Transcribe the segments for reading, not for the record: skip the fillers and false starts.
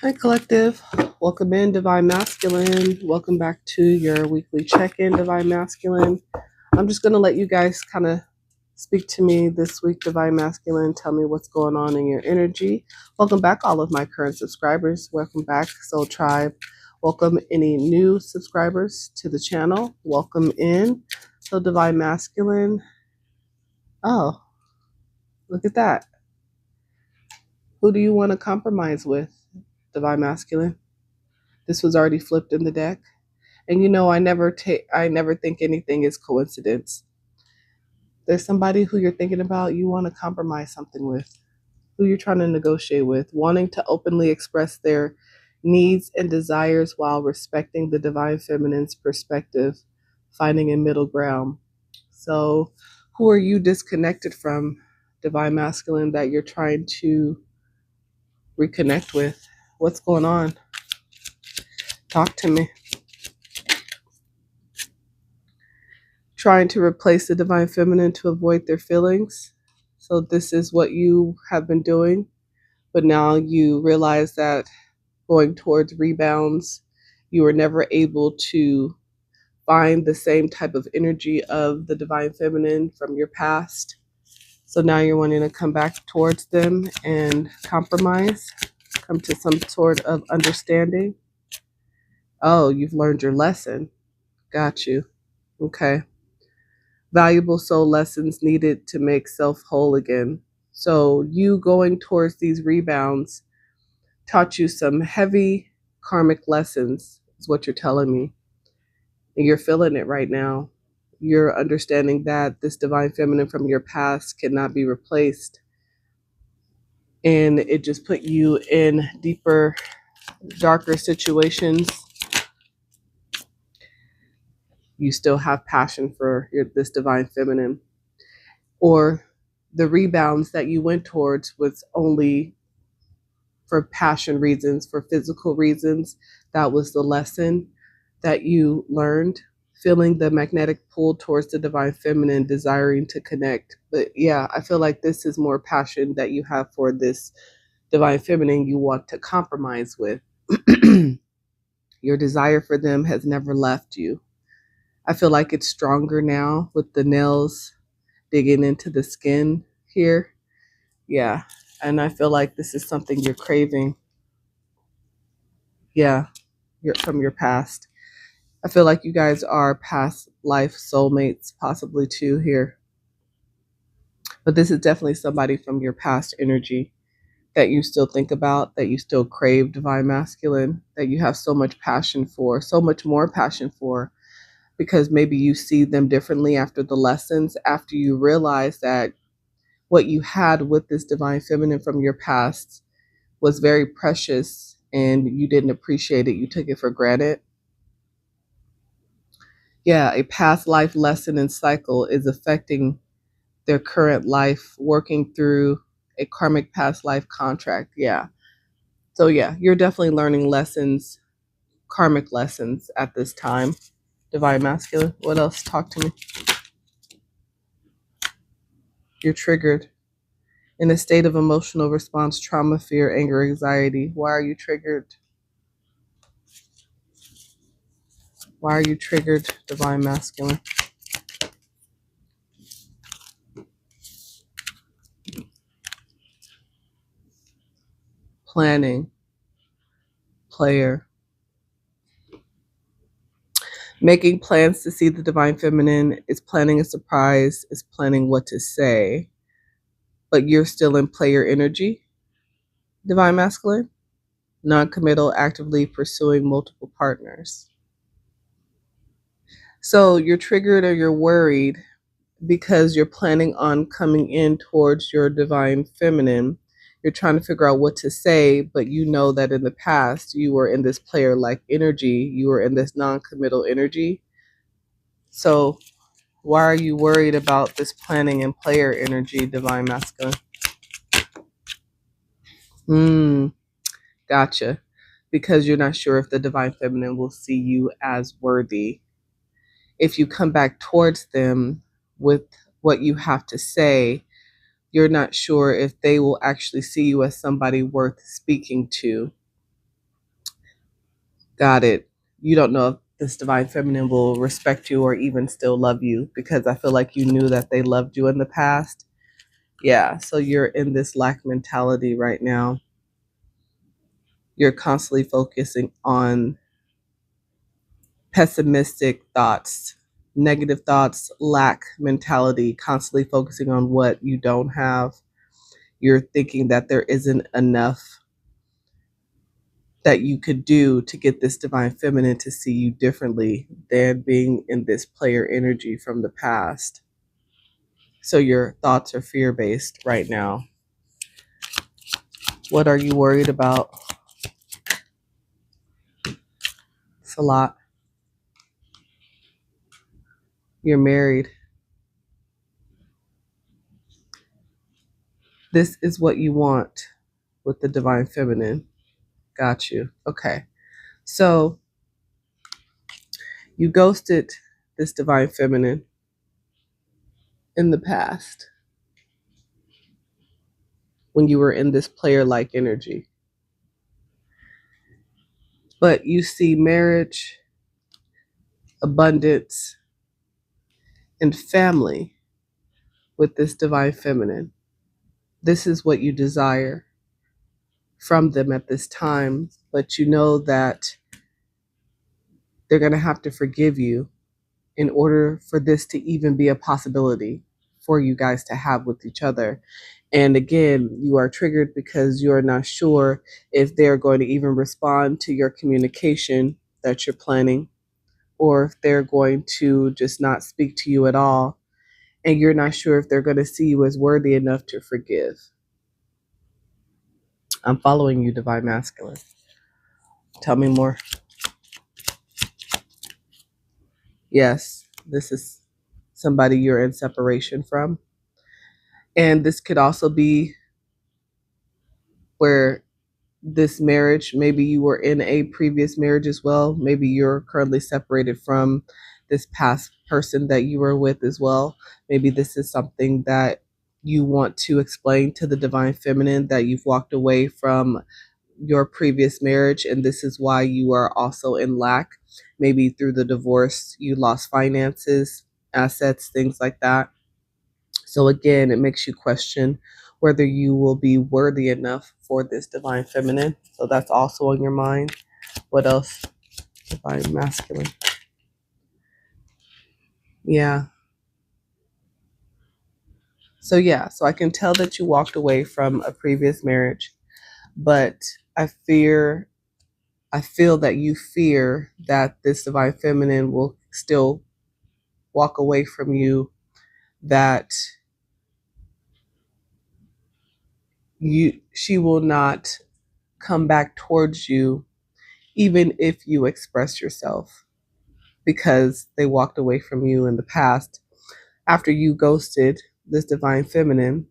Hi, Collective. Welcome in, Divine Masculine. Welcome back to your weekly check-in, Divine Masculine. I'm just going to let you guys kind of speak to me this week, Divine Masculine. Tell me what's going on in your energy. Welcome back, all of my current subscribers. Welcome back, Soul Tribe. Welcome any new subscribers to the channel. Welcome in. So, Divine Masculine. Oh, look at that. Who do you want to compromise with, Divine Masculine? This was already flipped in the deck. And I never think anything is coincidence. There's somebody who you're thinking about, you want to compromise something with, who you're trying to negotiate with, wanting to openly express their needs and desires while respecting the divine feminine's perspective, finding a middle ground. So, who are you disconnected from, divine masculine, that you're trying to reconnect with? What's going on? Talk to me. Trying to replace the divine feminine to avoid their feelings. So this is what you have been doing, but now you realize that going towards rebounds, you were never able to find the same type of energy of the divine feminine from your past. So now you're wanting to come back towards them and compromise, come to some sort of understanding. Oh, you've learned your lesson. Got you. Okay. Valuable soul lessons needed to make self whole again. So, you going towards these rebounds taught you some heavy karmic lessons, is what you're telling me. And you're feeling it right now. You're understanding that this divine feminine from your past cannot be replaced. And it just put you in deeper, darker situations. You still have passion for this divine feminine. Or the rebounds that you went towards was only for passion reasons, for physical reasons. That was the lesson that you learned, feeling the magnetic pull towards the divine feminine, desiring to connect. But yeah, I feel like this is more passion that you have for this divine feminine you want to compromise with. Your desire for them has never left you. I feel like it's stronger now with the nails digging into the skin here. Yeah. And I feel like this is something you're craving. Yeah. From your past. I feel like you guys are past life soulmates, possibly too here. But this is definitely somebody from your past energy that you still think about, that you still crave, divine masculine, that you have so much passion for, so much more passion for, because maybe you see them differently after the lessons, after you realize that what you had with this divine feminine from your past was very precious and you didn't appreciate it. You took it for granted. Yeah, a past life lesson and cycle is affecting their current life, working through a karmic past life contract. Yeah. So, yeah, you're definitely learning lessons, karmic lessons at this time. Divine masculine. What else? Talk to me. You're triggered in a state of emotional response, trauma, fear, anger, anxiety. Why are you triggered? Why are you triggered, divine masculine? Planning, player. Making plans to see the divine feminine is planning a surprise, is planning what to say, but you're still in player energy, divine masculine. Non-committal, actively pursuing multiple partners. So you're triggered or you're worried because you're planning on coming in towards your divine feminine. You're trying to figure out what to say, but you know that in the past you were in this player-like energy. You were in this non-committal energy. So why are you worried about this planning and player energy, divine masculine? Gotcha. Because you're not sure if the divine feminine will see you as worthy. If you come back towards them with what you have to say, you're not sure if they will actually see you as somebody worth speaking to. Got it. You don't know if this divine feminine will respect you or even still love you, because I feel like you knew that they loved you in the past. Yeah, so you're in this lack mentality right now. You're constantly focusing on pessimistic thoughts, negative thoughts, lack mentality, constantly focusing on what you don't have. You're thinking that there isn't enough that you could do to get this divine feminine to see you differently than being in this player energy from the past. So your thoughts are fear based right now. What are you worried about? It's a lot. You're married. This is what you want with the divine feminine. Got you. Okay. So you ghosted this divine feminine in the past when you were in this player like energy. But you see marriage, abundance, and family with this divine feminine. This is what you desire from them at this time, but you know that they're going to have to forgive you in order for this to even be a possibility for you guys to have with each other. And again, you are triggered because you're not sure if they're going to even respond to your communication that you're planning, or if they're going to just not speak to you at all. And you're not sure if they're going to see you as worthy enough to forgive. I'm following you, divine masculine. Tell me more. Yes, this is somebody you're in separation from. And this could also be where this marriage, maybe you were in a previous marriage as well. Maybe you're currently separated from this past person that you were with as well. Maybe this is something that you want to explain to the divine feminine, that you've walked away from your previous marriage, and this is why you are also in lack. Maybe through the divorce, you lost finances, assets, things like that. So again, it makes you question whether you will be worthy enough for this divine feminine. So that's also on your mind. What else? Divine masculine. Yeah. So I can tell that you walked away from a previous marriage, but I feel that you fear that this divine feminine will still walk away from you, that she will not come back towards you even if you express yourself, because they walked away from you in the past. After you ghosted this divine feminine,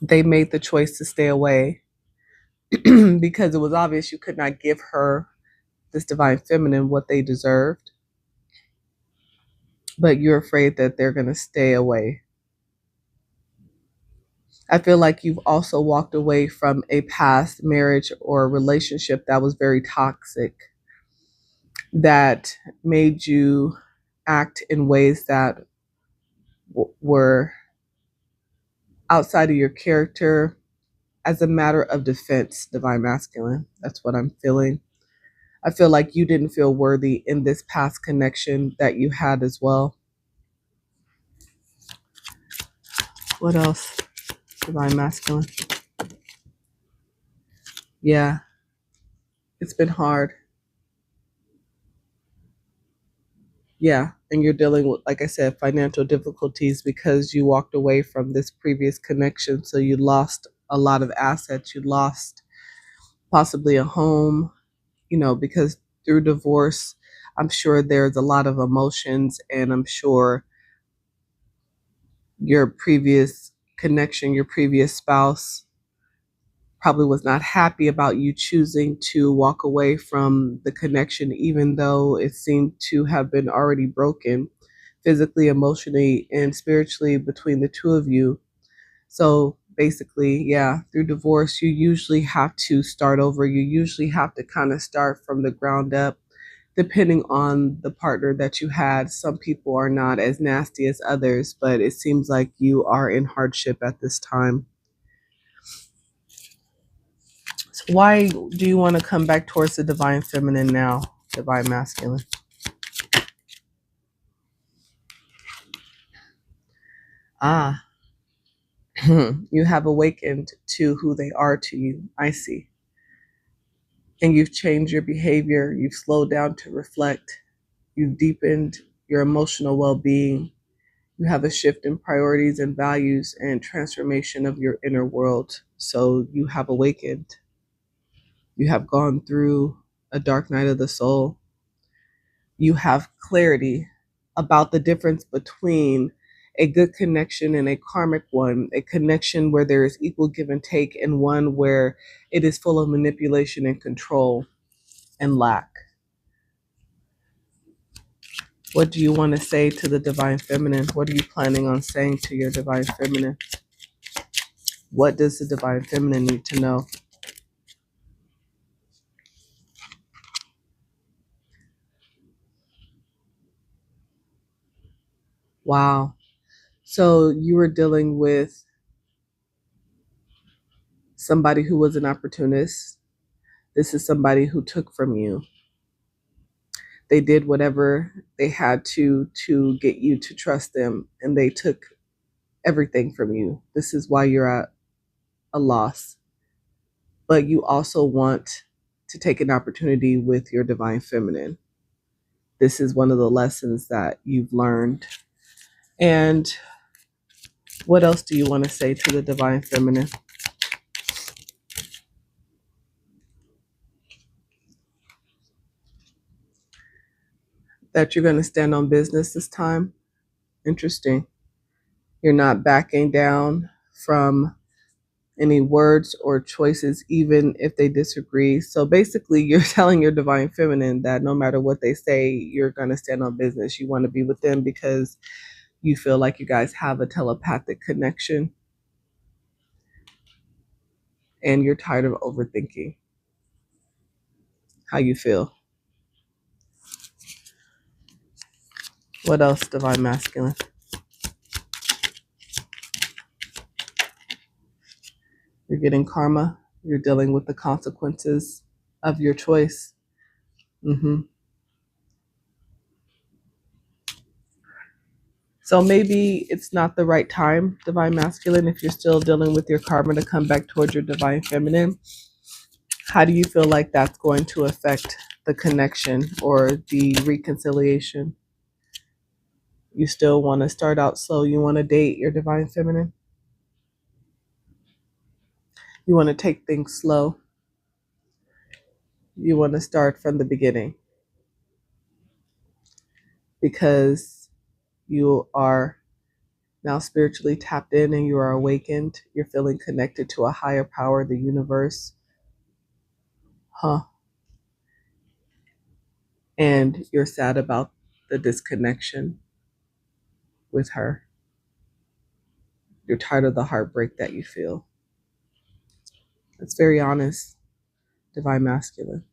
they made the choice to stay away because it was obvious you could not give her, this divine feminine, what they deserved. But you're afraid that they're going to stay away. I feel like you've also walked away from a past marriage or relationship that was very toxic, that made you act in ways that were outside of your character as a matter of defense, divine masculine. That's what I'm feeling. I feel like you didn't feel worthy in this past connection that you had as well. What else? Divine masculine. Yeah, it's been hard. Yeah, and you're dealing with, like I said, financial difficulties because you walked away from this previous connection. So you lost a lot of assets. You lost possibly a home, because through divorce, I'm sure there's a lot of emotions, and I'm sure your previous connection, your previous spouse, probably was not happy about you choosing to walk away from the connection, even though it seemed to have been already broken physically, emotionally, and spiritually between the two of you. So basically, yeah, through divorce, you usually have to start over. You usually have to kind of start from the ground up, depending on the partner that you had. Some people are not as nasty as others, but it seems like you are in hardship at this time. So why do you want to come back towards the divine feminine now, divine masculine? Ah, you have awakened to who they are to you. I see. And you've changed your behavior. You've slowed down to reflect. You've deepened your emotional well being. You have a shift in priorities and values and transformation of your inner world. So you have awakened. You have gone through a dark night of the soul. You have clarity about the difference between a good connection and a karmic one, a connection where there is equal give and take, and one where it is full of manipulation and control and lack. What do you want to say to the divine feminine? What are you planning on saying to your divine feminine? What does the divine feminine need to know? Wow. So you were dealing with somebody who was an opportunist. This is somebody who took from you. They did whatever they had to get you to trust them, and they took everything from you. This is why you're at a loss. But you also want to take an opportunity with your divine feminine. This is one of the lessons that you've learned. And what else do you want to say to the divine feminine? That you're going to stand on business this time? Interesting. You're not backing down from any words or choices, even if they disagree. So basically, you're telling your divine feminine that no matter what they say, you're going to stand on business. You want to be with them because you feel like you guys have a telepathic connection, and you're tired of overthinking. How you feel? What else, divine masculine? You're getting karma. You're dealing with the consequences of your choice. So maybe it's not the right time, divine masculine, if you're still dealing with your karma, to come back towards your divine feminine. How do you feel like that's going to affect the connection or the reconciliation? You still want to start out slow. You want to date your divine feminine. You want to take things slow. You want to start from the beginning because you are now spiritually tapped in and you are awakened. You're feeling connected to a higher power, the universe. Huh. And you're sad about the disconnection with her. You're tired of the heartbreak that you feel. It's very honest, divine masculine.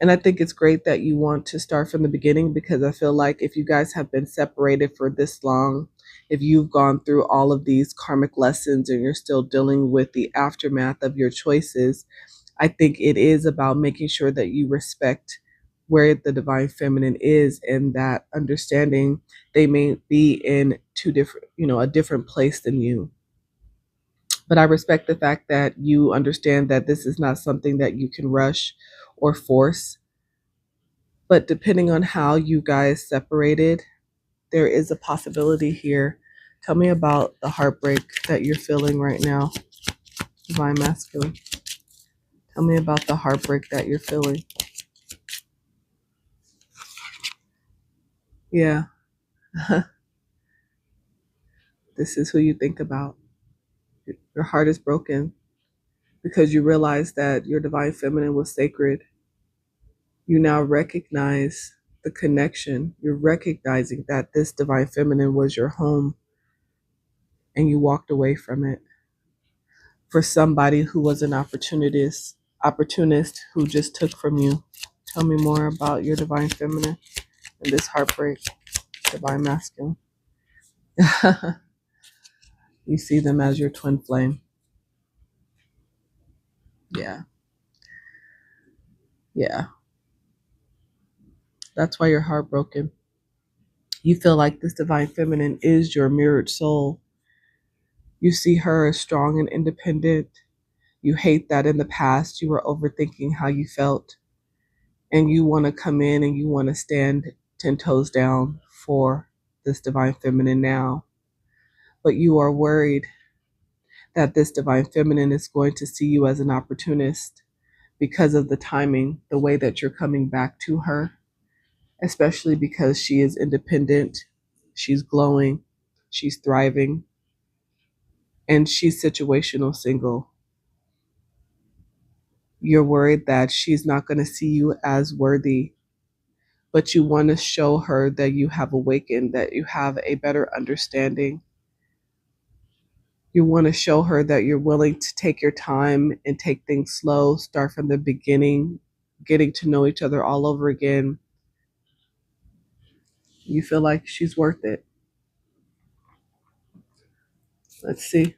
And I think it's great that you want to start from the beginning, because I feel like if you guys have been separated for this long, if you've gone through all of these karmic lessons and you're still dealing with the aftermath of your choices, I think it is about making sure that you respect where the divine feminine is, and that understanding they may be in two different, a different place than you. But I respect the fact that you understand that this is not something that you can rush or force. But depending on how you guys separated, there is a possibility here. Tell me about the heartbreak that you're feeling right now, divine masculine. Tell me about the heartbreak that you're feeling. Yeah, this is who you think about. Your heart is broken because you realize that your divine feminine was sacred. You now recognize the connection. You're recognizing that this divine feminine was your home. and you walked away from it for somebody who was an opportunist who just took from you. Tell me more about your divine feminine and this heartbreak, divine masculine. You see them as your twin flame. Yeah. Yeah. That's why you're heartbroken. You feel like this divine feminine is your mirrored soul. You see her as strong and independent. You hate that in the past you were overthinking how you felt, and you want to come in and you want to stand 10 toes down for this divine feminine now. But you are worried that this divine feminine is going to see you as an opportunist because of the timing, the way that you're coming back to her, especially because she is independent, she's glowing, she's thriving, and she's situational single. You're worried that she's not going to see you as worthy, but you want to show her that you have awakened, that you have a better understanding. You want to show her that you're willing to take your time and take things slow, start from the beginning, getting to know each other all over again. You feel like she's worth it. Let's see.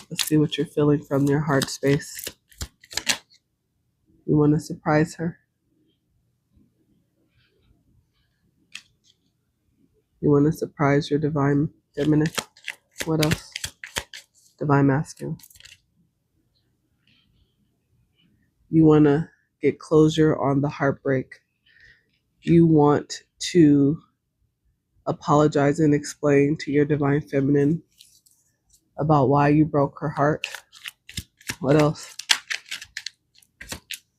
Let's see what you're feeling from your heart space. You want to surprise her. You want to surprise your divine feminine. What else? Divine masculine. You want to get closure on the heartbreak. You want to apologize and explain to your divine feminine about why you broke her heart. What else?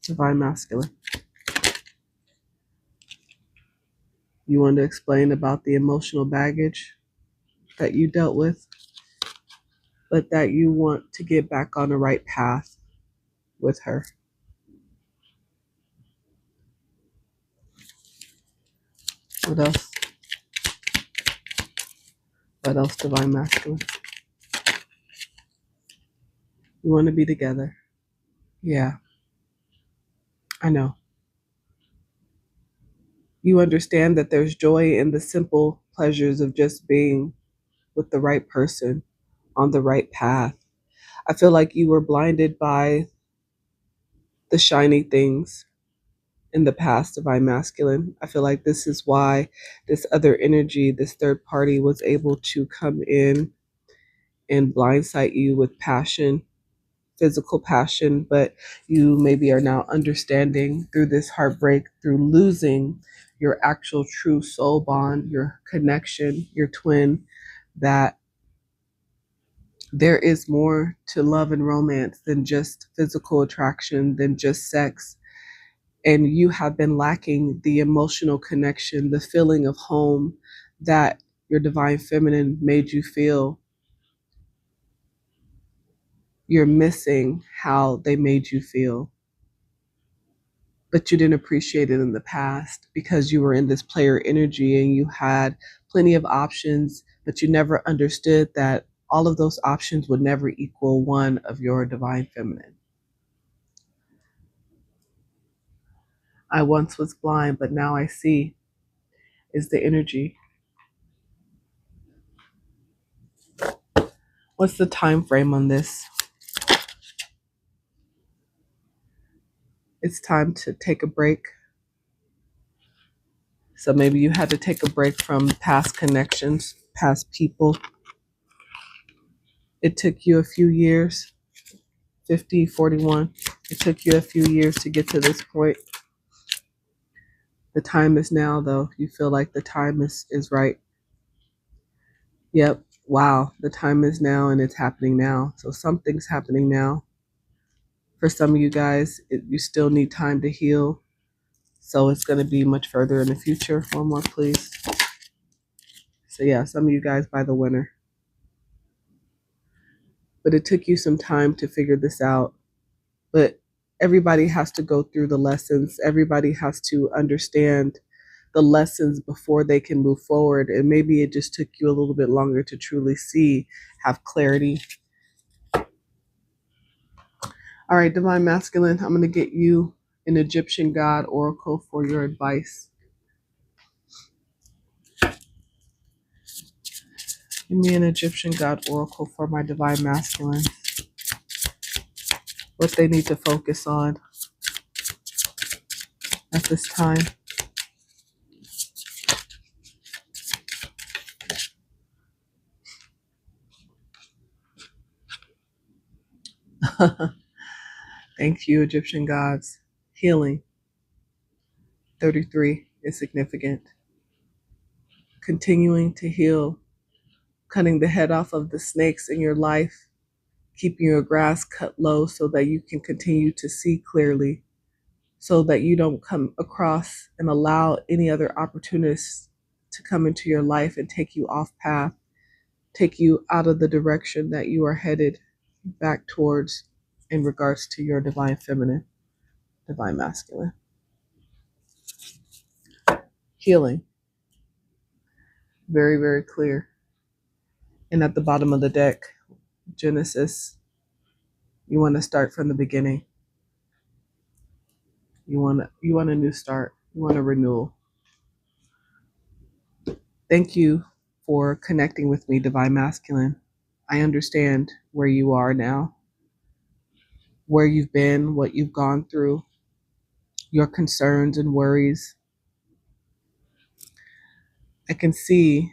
Divine masculine. You want to explain about the emotional baggage that you dealt with, but that you want to get back on the right path with her. What else? What else, divine masculine? You want to be together. Yeah, I know. You understand that there's joy in the simple pleasures of just being with the right person on the right path. I feel like you were blinded by the shiny things in the past, divine masculine. I feel like this is why this other energy, this third party, was able to come in and blindside you with passion, physical passion, but you maybe are now understanding through this heartbreak, through losing your actual true soul bond, your connection, your twin, that there is more to love and romance than just physical attraction, than just sex. And you have been lacking the emotional connection, the feeling of home that your divine feminine made you feel. You're missing how they made you feel, but you didn't appreciate it in the past because you were in this player energy and you had plenty of options, but you never understood that all of those options would never equal one of your divine feminine. I once was blind, but now I see is the energy. What's the time frame on this? It's time to take a break. So maybe you had to take a break from past connections, past people. It took you a few years, 50, 41. It took you a few years to get to this point. The time is now, though. You feel like the time is right. Yep. Wow. The time is now and it's happening now. So something's happening now. For some of you guys, you still need time to heal. So it's going to be much further in the future. One more, please. So yeah, some of you guys by the winner. But it took you some time to figure this out. But everybody has to go through the lessons. Everybody has to understand the lessons before they can move forward. And maybe it just took you a little bit longer to truly see, have clarity. All right, Divine Masculine, I'm going to get you an Egyptian God oracle for your advice. Give me an Egyptian God oracle for my Divine Masculine. What they need to focus on at this time. Thank you, Egyptian gods. Healing. 33 is significant. Continuing to heal. Cutting the head off of the snakes in your life. Keeping your grass cut low so that you can continue to see clearly. So that you don't come across and allow any other opportunists to come into your life and take you off path. Take you out of the direction that you are headed back towards in regards to your divine feminine, divine masculine. Healing. Very, very clear. And at the bottom of the deck, Genesis, you want to start from the beginning. You want a new start. You want a renewal. Thank you for connecting with me, divine masculine. I understand where you are now, where you've been, what you've gone through, your concerns and worries. I can see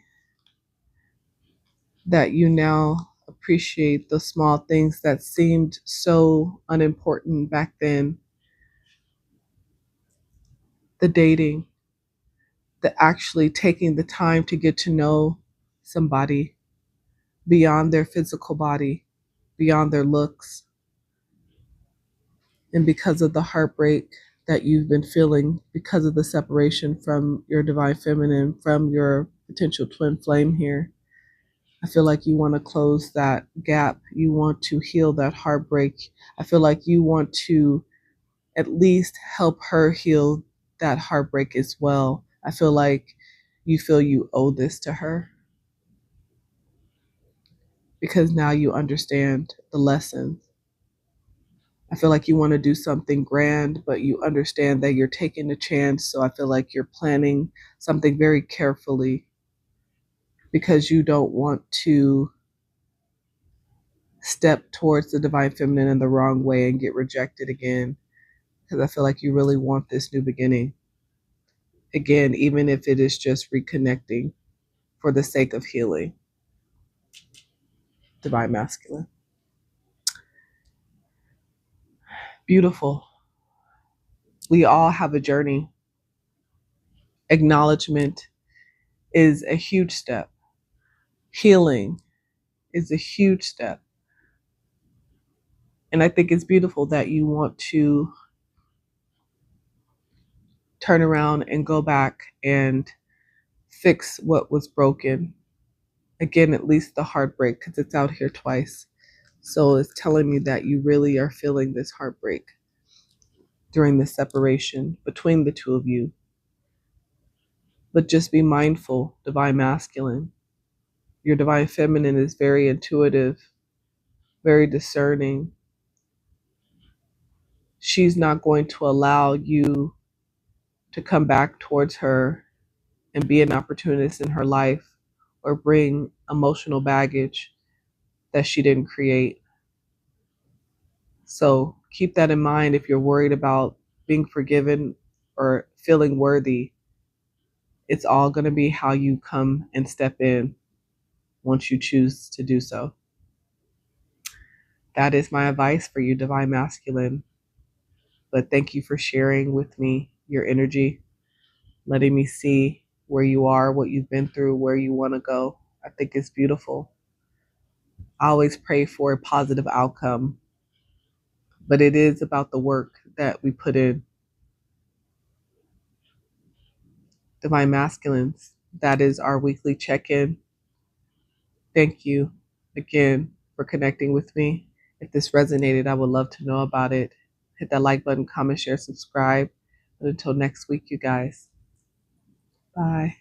that you now appreciate the small things that seemed so unimportant back then. The dating, the actually taking the time to get to know somebody beyond their physical body, beyond their looks. And because of the heartbreak that you've been feeling, because of the separation from your divine feminine, from your potential twin flame here, I feel like you want to close that gap. You want to heal that heartbreak. I feel like you want to at least help her heal that heartbreak as well. I feel like you feel you owe this to her because now you understand the lesson. I feel like you want to do something grand, but you understand that you're taking a chance. So I feel like you're planning something very carefully because you don't want to step towards the divine feminine in the wrong way and get rejected again. Because I feel like you really want this new beginning. Again, even if it is just reconnecting for the sake of healing. Divine masculine. Beautiful. We all have a journey. Acknowledgement is a huge step. Healing is a huge step. And I think it's beautiful that you want to turn around and go back and fix what was broken. Again, at least the heartbreak, because it's out here twice. So it's telling me that you really are feeling this heartbreak during the separation between the two of you. But just be mindful, divine masculine. Your divine feminine is very intuitive, very discerning. She's not going to allow you to come back towards her and be an opportunist in her life or bring emotional baggage that she didn't create. So keep that in mind if you're worried about being forgiven or feeling worthy. It's all going to be how you come and step in once you choose to do so. That is my advice for you, divine masculine. But thank you for sharing with me your energy, letting me see where you are, what you've been through, where you want to go. I think it's beautiful. I always pray for a positive outcome, but it is about the work that we put in. Divine masculines, that is our weekly check-in. Thank you again for connecting with me. If this resonated, I would love to know about it. Hit that like button, comment, share, subscribe. And until next week, you guys. Bye.